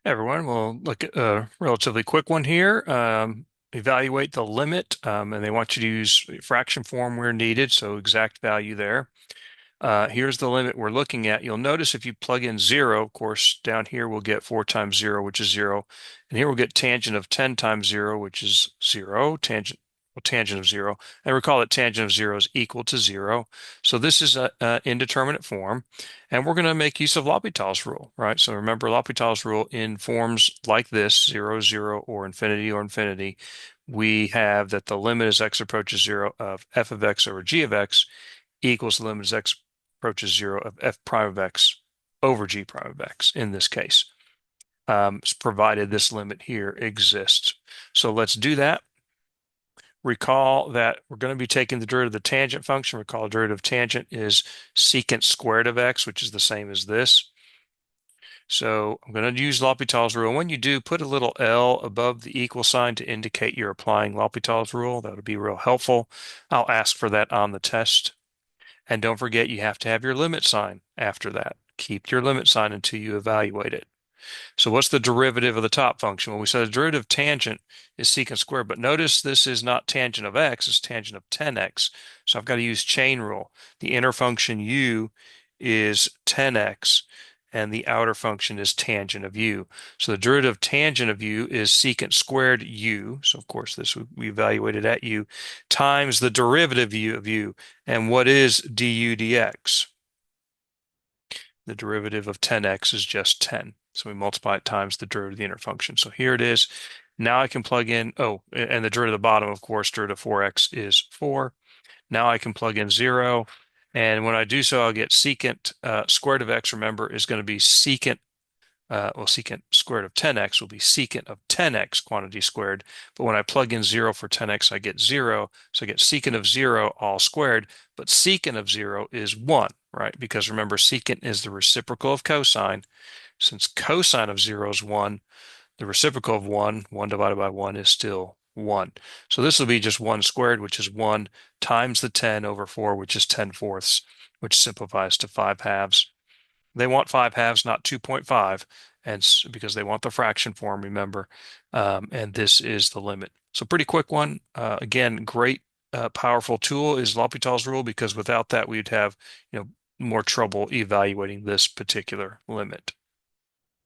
Hey everyone, we'll look at a relatively quick one here. Evaluate the limit, and they want you to use fraction form where needed, so exact value there. Here's the limit we're looking at. You'll notice if you plug in 0, of course, down here we'll get 4 times 0, which is 0. And here we'll get tangent of 10 times 0, which is 0. Tangent of 0. And recall that tangent of 0 is equal to 0. So this is a indeterminate form. And we're going to make use of L'Hopital's rule, right? So remember L'Hopital's rule in forms like this, 0, 0, or infinity, we have that the limit as x approaches 0 of f of x over g of x equals the limit as x approaches 0 of f prime of x over g prime of x in this case, provided this limit here exists. So let's do that. Recall that we're going to be taking the derivative of the tangent function. Recall the derivative of tangent is secant squared of x, which is the same as this. So I'm going to use L'Hopital's rule. When you do, put a little L above the equal sign to indicate you're applying L'Hopital's rule. That would be real helpful. I'll ask for that on the test. And don't forget, you have to have your limit sign after that. Keep your limit sign until you evaluate it. So what's the derivative of the top function? Well, we said the derivative of tangent is secant squared, but notice this is not tangent of x, it's tangent of 10x. So I've got to use chain rule. The inner function u is 10x, and the outer function is tangent of u. So the derivative of tangent of u is secant squared u. So of course this we evaluated at u times the derivative u of u. And what is du dx? The derivative of 10x is just 10. So we multiply it times the derivative of the inner function. So here it is. Now I can plug in, oh, and the derivative of the bottom, of course, derivative of 4x is 4. Now I can plug in 0. And when I do so, I'll get secant squared of x, remember, is going to be secant, secant squared of 10x will be secant of 10x quantity squared. But when I plug in 0 for 10x, I get 0. So I get secant of 0 all squared. But secant of 0 is 1, right? Because remember, secant is the reciprocal of cosine. Since cosine of 0 is 1, the reciprocal of 1, 1 divided by 1 is still 1. So this will be just 1 squared, which is 1, times the 10 over 4, which is 10 fourths, which simplifies to 5 halves. They want 5 halves, not 2.5, and because they want the fraction form, remember, and this is the limit. So pretty quick one. Again, great, powerful tool is L'Hopital's rule, because without that, we'd have, more trouble evaluating this particular limit.